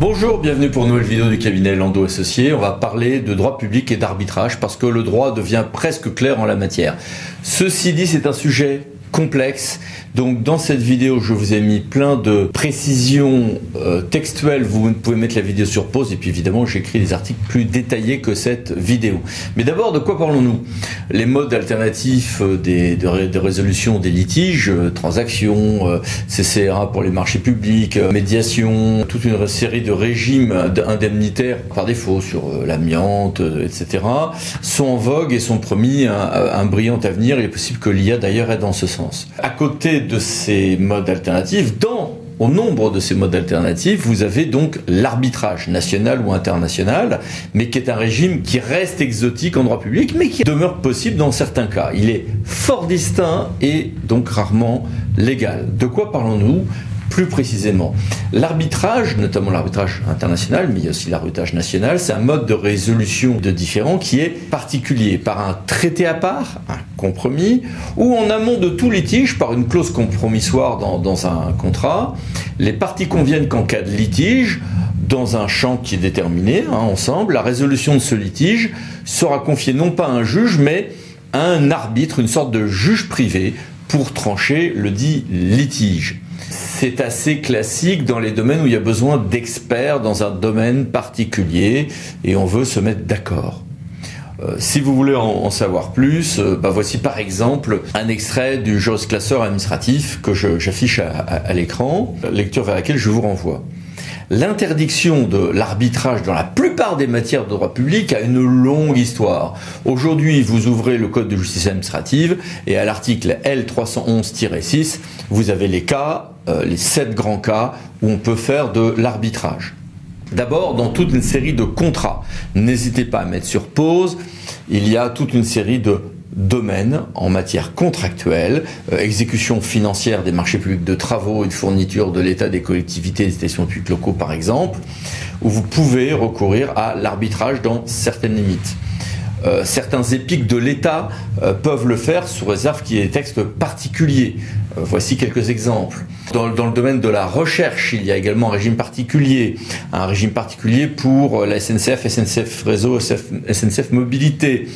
Bonjour, bienvenue pour une nouvelle vidéo du cabinet Lando Associés. On va parler de droit public et d'arbitrage parce que le droit devient presque clair en la matière. Ceci dit, c'est un sujet complexe. Donc dans cette vidéo, je vous ai mis plein de précisions textuelles. Vous pouvez mettre la vidéo sur pause et puis évidemment, j'écris des articles plus détaillés que cette vidéo. Mais d'abord, de quoi parlons-nous? Les modes alternatifs de résolution des litiges, transactions, CCRA pour les marchés publics, médiation, toute une série de régimes indemnitaires par défaut sur l'amiante, etc. sont en vogue et sont promis un brillant avenir. Il est possible que l'IA d'ailleurs aide dans ce sens. À côté de ces modes alternatifs, au nombre de ces modes alternatifs, vous avez donc l'arbitrage national ou international, mais qui est un régime qui reste exotique en droit public, mais qui demeure possible dans certains cas. Il est fort distinct et donc rarement légal. De quoi parlons-nous plus précisément? L'arbitrage, notamment l'arbitrage international, mais il y a aussi l'arbitrage national, c'est un mode de résolution de différends qui est particulier par un traité à part, un compromis, ou en amont de tout litige par une clause compromissoire dans un contrat. Les parties conviennent qu'en cas de litige, dans un champ qui est déterminé, ensemble, la résolution de ce litige sera confiée non pas à un juge, mais à un arbitre, une sorte de juge privé, pour trancher le dit litige. C'est assez classique dans les domaines où il y a besoin d'experts dans un domaine particulier et on veut se mettre d'accord. Si vous voulez en savoir plus, voici par exemple un extrait du juris classeur administratif que j'affiche à l'écran, lecture vers laquelle je vous renvoie. L'interdiction de l'arbitrage dans la plupart des matières de droit public a une longue histoire. Aujourd'hui, vous ouvrez le Code de justice administrative et à l'article L311-6, vous avez les cas, les 7 grands cas où on peut faire de l'arbitrage. D'abord, dans toute une série de contrats. N'hésitez pas à mettre sur pause. Il y a toute une série de domaines en matière contractuelle, exécution financière des marchés publics de travaux et de fourniture de l'État, des collectivités et des établissements publics locaux par exemple, où vous pouvez recourir à l'arbitrage dans certaines limites. Certains EPIC de l'État peuvent le faire sous réserve qu'il y ait des textes particuliers. Voici quelques exemples. Dans le domaine de la recherche, il y a également un régime particulier pour la SNCF, SNCF Réseau, SNCF Mobilité,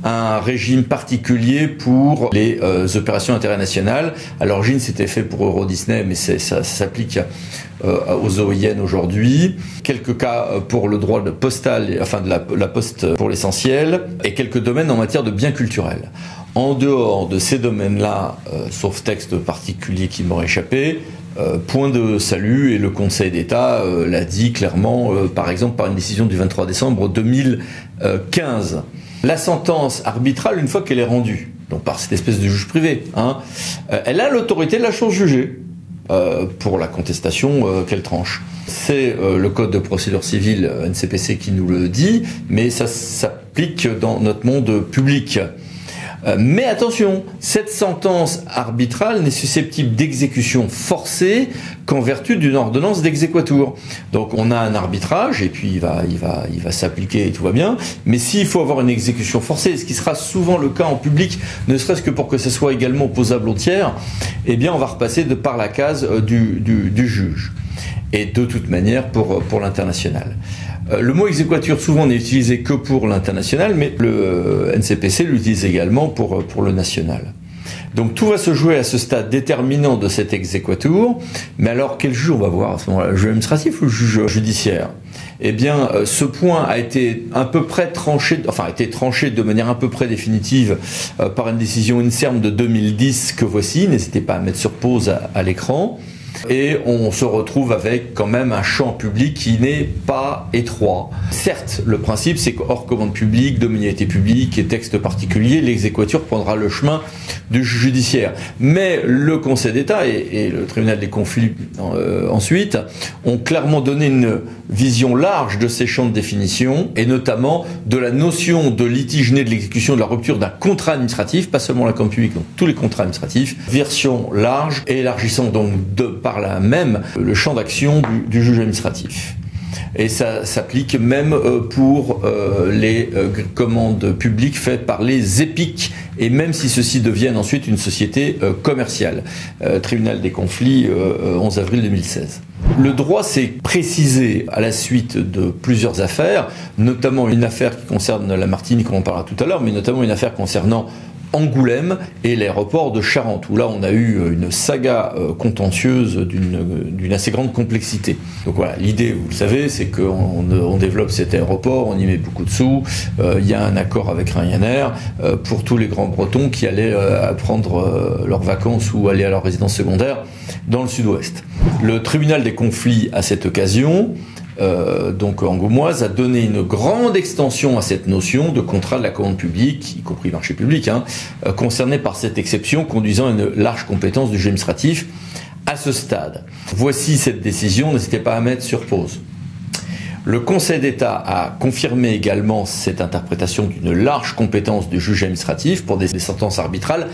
un régime particulier pour les opérations internationales. À l'origine, c'était fait pour Euro Disney, mais ça s'applique aux OIN aujourd'hui. Quelques cas pour le droit de postal, enfin de la poste pour l'essentiel, et quelques domaines en matière de biens culturels. En dehors de ces domaines-là, sauf texte particulier qui m'aurait échappé, point de salut, et le Conseil d'État l'a dit clairement, par exemple par une décision du 23 décembre 2015. La sentence arbitrale, une fois qu'elle est rendue, donc par cette espèce de juge privé, elle a l'autorité de la chose jugée pour la contestation qu'elle tranche. C'est le Code de procédure civile NCPC qui nous le dit, mais ça s'applique dans notre monde public. Mais attention, cette sentence arbitrale n'est susceptible d'exécution forcée qu'en vertu d'une ordonnance d'exéquatur. Donc on a un arbitrage et puis il va s'appliquer et tout va bien. Mais s'il faut avoir une exécution forcée, ce qui sera souvent le cas en public, ne serait-ce que pour que ce soit également opposable au tiers, eh bien on va repasser par la case du juge. Et de toute manière pour l'international. Le mot exéquatur souvent n'est utilisé que pour l'international, mais le NCPC l'utilise également pour le national. Donc tout va se jouer à ce stade déterminant de cet exéquatur. Mais alors quel juge on va voir à ce moment-là? Le juge administratif ou le juge judiciaire? Eh bien, ce point a été à peu près tranché, enfin a été tranché de manière à peu près définitive par une décision INSERM de 2010 que voici. N'hésitez pas à mettre sur pause à l'écran. Et on se retrouve avec quand même un champ public qui n'est pas étroit. Certes, le principe c'est qu'hors commande publique, domanialité publique et texte particulier, l'exéquatur prendra le chemin du juge judiciaire. Mais le Conseil d'État et le tribunal des conflits ensuite ont clairement donné une vision large de ces champs de définition et notamment de la notion de litige né de l'exécution de la rupture d'un contrat administratif, pas seulement la commande publique, donc tous les contrats administratifs, version large et élargissant donc par là même le champ d'action du juge administratif. Et ça s'applique même pour les commandes publiques faites par les EPIC, et même si ceux-ci deviennent ensuite une société commerciale. Tribunal des conflits, 11 avril 2016. Le droit s'est précisé à la suite de plusieurs affaires, notamment une affaire qui concerne la Martinique, on en parlera tout à l'heure, mais notamment une affaire concernant Angoulême et l'aéroport de Charente, où là on a eu une saga contentieuse d'une assez grande complexité. Donc voilà, l'idée, vous le savez, c'est qu'on développe cet aéroport, on y met beaucoup de sous, il y a un accord avec Ryanair pour tous les grands Bretons qui allaient prendre leurs vacances ou aller à leur résidence secondaire dans le sud-ouest. Le tribunal des conflits, à cette occasion, donc angoumoise, a donné une grande extension à cette notion de contrat de la commande publique, y compris marché public, concerné par cette exception, conduisant à une large compétence du juge administratif. À ce stade, voici cette décision, n'hésitez pas à mettre sur pause. Le Conseil d'État a confirmé également cette interprétation d'une large compétence du juge administratif pour des sentences arbitrales,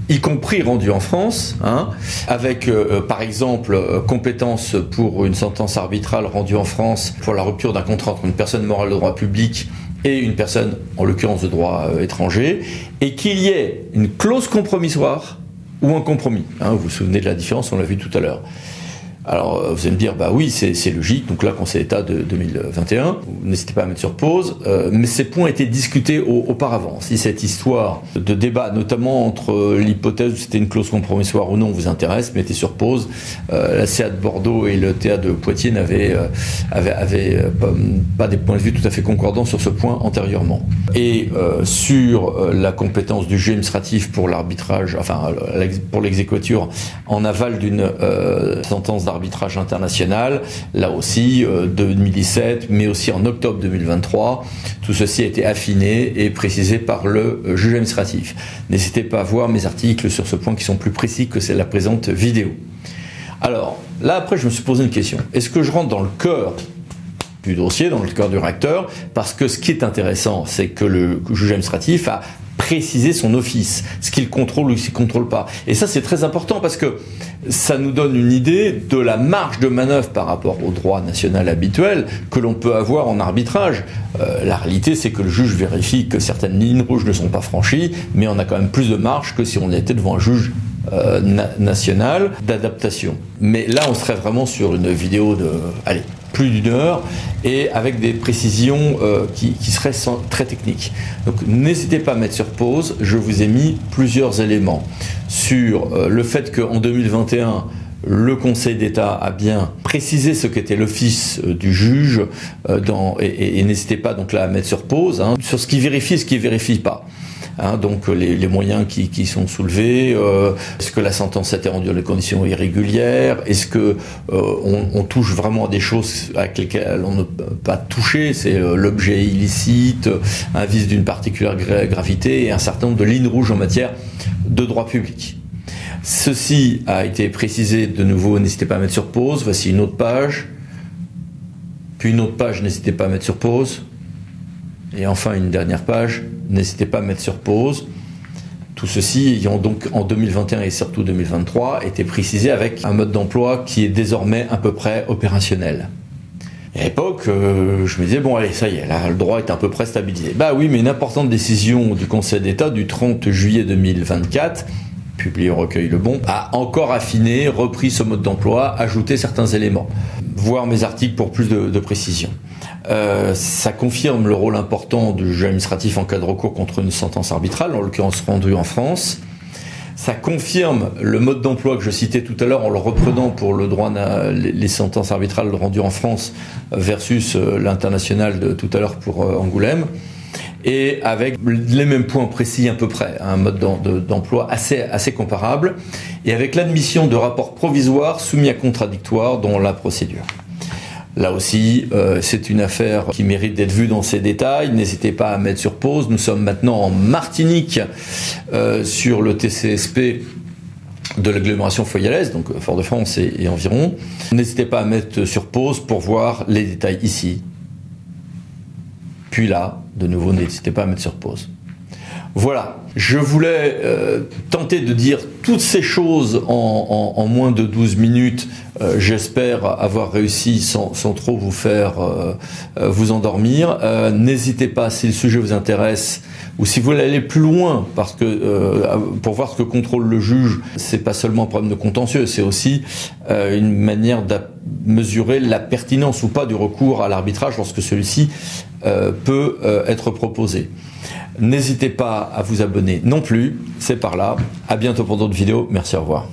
y compris rendues en France, avec par exemple compétence pour une sentence arbitrale rendue en France pour la rupture d'un contrat entre une personne morale de droit public et une personne, en l'occurrence de droit étranger, et qu'il y ait une clause compromissoire ou un compromis. Vous vous souvenez de la différence, on l'a vu tout à l'heure. Alors vous allez me dire, bah oui, c'est logique, donc là Conseil d'État de 2021, n'hésitez pas à mettre sur pause, mais ces points étaient discutés auparavant. Si cette histoire de débat, notamment entre l'hypothèse où c'était une clause compromissoire ou non, vous intéresse, mettez sur pause. La CA de Bordeaux et le TA de Poitiers n'avaient pas des points de vue tout à fait concordants sur ce point antérieurement. Et sur la compétence du juge administratif pour l'arbitrage, enfin pour l'exéquatur en aval d'une sentence d'arbitrage international, là aussi 2017, mais aussi en octobre 2023. Tout ceci a été affiné et précisé par le juge administratif. N'hésitez pas à voir mes articles sur ce point qui sont plus précis que c'est la présente vidéo. Alors, là après je me suis posé une question. Est-ce que je rentre dans le cœur du dossier, dans le cœur du réacteur? Parce que ce qui est intéressant, c'est que le juge administratif a précisé son office, ce qu'il contrôle ou ce qu'il ne contrôle pas. Et ça, c'est très important parce que ça nous donne une idée de la marge de manœuvre par rapport au droit national habituel que l'on peut avoir en arbitrage. La réalité, c'est que le juge vérifie que certaines lignes rouges ne sont pas franchies, mais on a quand même plus de marge que si on était devant un juge national d'adaptation. Mais là, on serait vraiment sur une vidéo de, allez, plus d'une heure et avec des précisions qui seraient très techniques. Donc n'hésitez pas à mettre sur pause, je vous ai mis plusieurs éléments sur le fait qu'en 2021 le Conseil d'État a bien précisé ce qu'était l'office du juge et n'hésitez pas donc là à mettre sur pause sur ce qui vérifie et ce qui ne vérifie pas. Donc les moyens qui sont soulevés, est-ce que la sentence a été rendue dans des conditions irrégulières, est-ce que on touche vraiment à des choses avec lesquelles on ne peut pas toucher, c'est l'objet illicite, un vice d'une particulière gravité et un certain nombre de lignes rouges en matière de droit public. Ceci a été précisé de nouveau, n'hésitez pas à mettre sur pause, voici une autre page, puis une autre page, n'hésitez pas à mettre sur pause. Et enfin, une dernière page, n'hésitez pas à mettre sur pause. Tout ceci ayant donc en 2021 et surtout 2023 été précisé avec un mode d'emploi qui est désormais à peu près opérationnel. Et à l'époque, je me disais, bon allez, ça y est, là, le droit est à peu près stabilisé. Bah oui, mais une importante décision du Conseil d'État du 30 juillet 2024, publiée au recueil Le Bon, a encore affiné, repris ce mode d'emploi, ajouté certains éléments. Voir mes articles pour plus de précision. Ça confirme le rôle important du juge administratif en cas de recours contre une sentence arbitrale, en l'occurrence rendue en France. Ça confirme le mode d'emploi que je citais tout à l'heure en le reprenant pour le droit, les sentences arbitrales rendues en France versus l'international de tout à l'heure pour Angoulême. Et avec les mêmes points précis à peu près, un mode d'emploi assez comparable, et avec l'admission de rapports provisoires soumis à contradictoire dans la procédure. Là aussi, c'est une affaire qui mérite d'être vue dans ses détails. N'hésitez pas à mettre sur pause. Nous sommes maintenant en Martinique sur le TCSP de l'agglomération foyalaise, donc Fort-de-France et environ. N'hésitez pas à mettre sur pause pour voir les détails ici. Puis là, de nouveau, n'hésitez pas à mettre sur pause. Voilà. Je voulais tenter de dire toutes ces choses en moins de 12 minutes. J'espère avoir réussi sans trop vous faire vous endormir. N'hésitez pas, si le sujet vous intéresse, ou si vous voulez aller plus loin, parce que pour voir ce que contrôle le juge, c'est pas seulement un problème de contentieux, c'est aussi une manière de mesurer la pertinence ou pas du recours à l'arbitrage lorsque celui-ci peut être proposé. N'hésitez pas à vous abonner non plus, c'est par là. À bientôt pour d'autres vidéos. Merci, au revoir.